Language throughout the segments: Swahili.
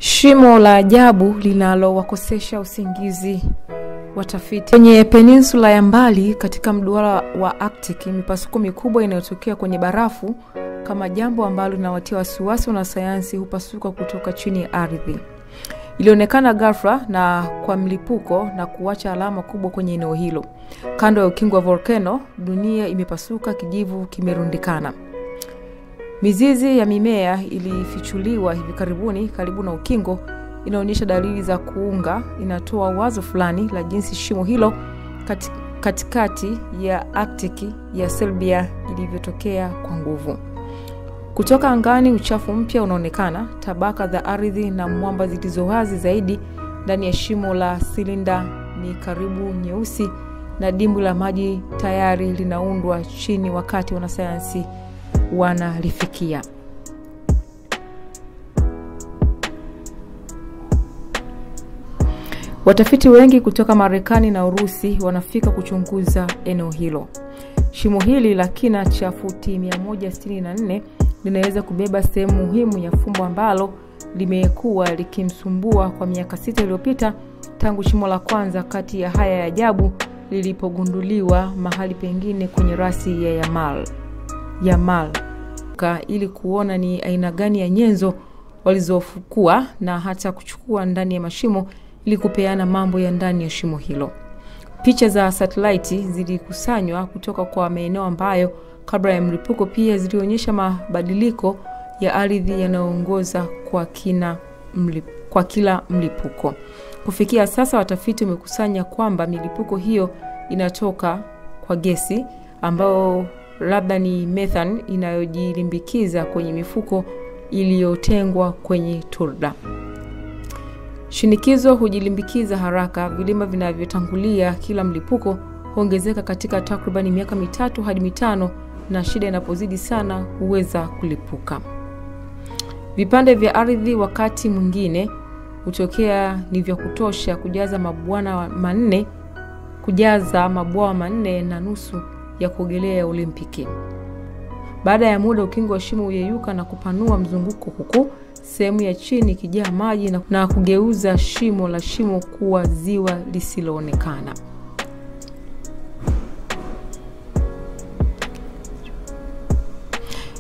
Shimo la ajabu linalowakosesha usingizi watafiti. Kwenye peninsula ya mbali katika mduara wa Arctic, mipasuko mikubwa inayotokea kwenye barafu kama jambo ambalo linawatia wasiwasi wanasayansi hupasuka kutoka chini ya ardhi. Ilionekana ghafla na kwa mlipuko na kuacha alama kubwa kwenye eneo hilo. Kando ya ukingo wa volcano, dunia imepasuka, kijivu kimerundikana. Mizizi ya mimea ilifichuliwa hivi karibuni karibu na ukingo, inaonyesha dalili za kuunga. Inatoa wazo fulani la jinsi shimo hilo katikati ya Arctic ya Serbia ilivyotokea kwa nguvu. Kutoka angani uchafu mpya unaonekana, tabaka za ardhi na mwamba zilizo wazi zaidi ndani ya shimo la silinda ni karibu nyeusi, na dimbwi la maji tayari linaundwa chini wakati wanasayansi wanalifikia. Watafiti wengi kutoka Marekani na Urusi wanafika kuchunguza eneo hilo. Shimo hili la kina cha futi 164 linaweza kubeba sehemu muhimu ya fumbo ambalo limekuwa likimsumbua kwa miaka 6 iliyopita tangu shimo la kwanza kati ya haya ya ajabu lilipogunduliwa mahali pengine kwenye rasi ya Yamal. Ili kuona ni aina gani ya nyenzo walizofukua na hata kuchukua ndani ya mashimo ili kupeana mambo ya ndani ya shimo hilo. Picha za satellite zilikusanywa kutoka kwa maeneo ambayo kabla ya mlipuko pia zilionyesha mabadiliko ya ardhi yanayoongoza kwa kila mlipuko. Kufikia sasa watafiti wamekusanya kwamba milipuko hiyo inatoka kwa gesi ambayo labda ni methane inayojilimbikiza kwenye mifuko iliyotengwa kwenye turda. Shinikizo hujilimbikiza haraka. Vilima vinavyotangulia kila mlipuko huongezeka katika takriban miaka 3 hadi 5, na shida inapozidi sana huweza kulipuka. Vipande vya ardhi wakati mwingine hutokea ni vya kutosha kujaza mabwawa manne na nusu ya kuogelea ya Olimpiki. Baada ya muda ukingo wa shimo uyeyuka na kupanua mzunguko, huku sehemu ya chini kijaa maji na kugeuza shimo kuwa ziwa lisiloonekana.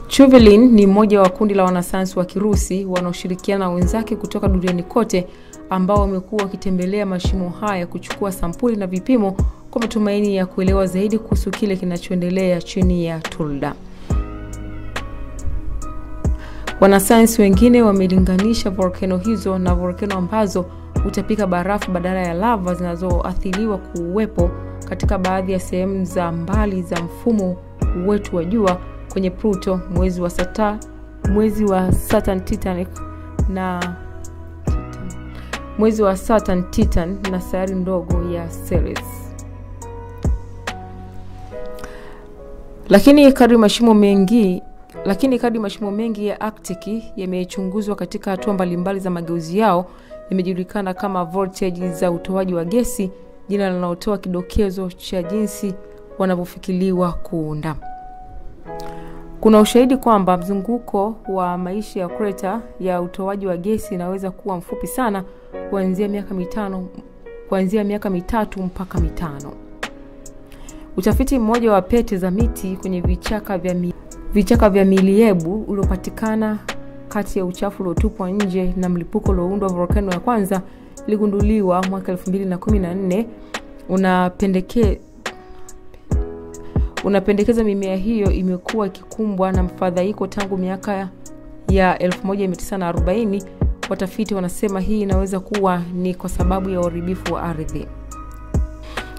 Chuvelin ni mmoja wa kundi la wanasayansi wa Kirusi wanaoshirikiana na wenzake kutoka duniani kote ambao wamekuwa wakitembelea mashimo haya kuchukua sampuli na vipimo kwa matumaini ya kuelewa zaidi kuhusu kile kinachoendelea chini ya turda. Wanasayansi wengine wamelinganisha volcano hizo na volcano ambazo hutapika barafu badala ya lava zinazoathiriwa kuwepo katika baadhi ya sehemu za mbali za mfumo wetu wa jua kwenye Pluto, mwezi wa Saturn, Titan na sayari ndogo ya Ceres. Lakini kadri mashimo mengi ya Arctic yamechunguzwa katika hatua mbalimbali za mageuzi yao, yamejulikana kama voltage za utoaji wa gesi, jina linalotoa kidokezo cha jinsi wanavyofikiriwa kuunda. Kuna ushahidi kwamba mzunguko wa maisha ya kreta ya utoaji wa gesi inaweza kuwa mfupi sana, kuanzia miaka 3 mpaka 5. Utafiti mmoja wa pete za miti kwenye vichaka vya miliebu uliopatikana kati ya uchafu uliotupwa nje na mlipuko ulioundwa volcano ya kwanza iligunduliwa mwaka 2014 unapendekeza mimea hiyo imekuwa ikikumbwa na mfadhaiko tangu miaka ya 1940. Watafiti wanasema hii inaweza kuwa ni kwa sababu ya uharibifu wa ardhi.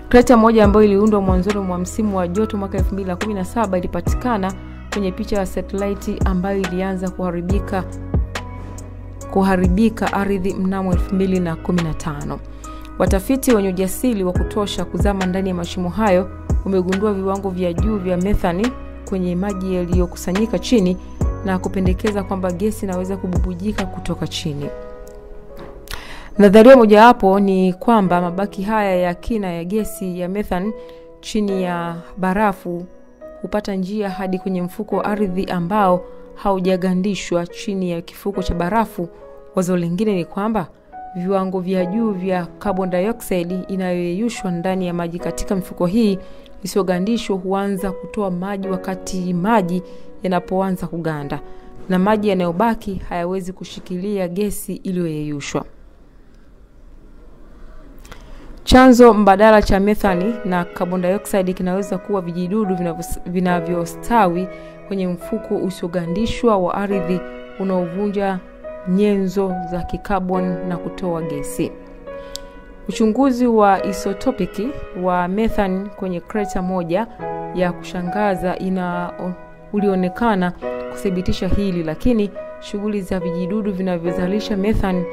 Kreta moja ambayo iliundwa mwanzoni mwa msimu wa joto mwaka 2017 ilipatikana kwenye picha ya satellite ambayo ilianza kuharibika ardhi mnamo 2015. Watafiti wenye ujasiri wa kutosha kuzama ndani ya mashimo hayo wamegundua viwango vya juu vya methane kwenye maji yaliyokusanyika chini na kupendekeza kwamba gesi inaweza kububujika kutoka chini. Nadharia moja hapo ni kwamba mabaki haya ya kina ya gesi ya methane chini ya barafu hupata njia hadi kwenye mfuko wa ardhi ambao haujagandishwa chini ya kifuko cha barafu Wazo lingine ni kwamba viwango vya juu vya carbon dioxide inayoyeyushwa ndani ya maji katika mifuko hii isiyogandishwa huanza kutoa maji wakati maji yanapoanza kuganda, na maji yanayobaki hayawezi kushikilia gesi iliyoyeyushwa. Chanzo mbadala cha methane na carbon dioxide kinaweza kuwa vijidudu vinavyostawi kwenye mfuko usiyogandishwa wa ardhi unaovunja nyenzo za kikarbon na kutoa gesi. Uchunguzi wa isotopiki wa methane kwenye kreta moja ya kushangaza ulionekana kuthibitisha hili, lakini shughuli za vijidudu vinavyozalisha methane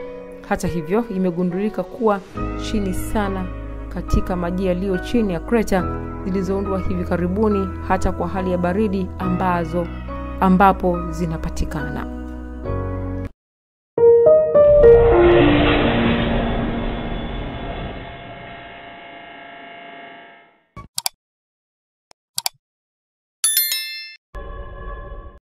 hata hivyo imegundulika kuwa chini sana katika maji yaliyo chini ya kreta zilizoundwa hivi karibuni, hata kwa hali ya baridi ambapo zinapatikana.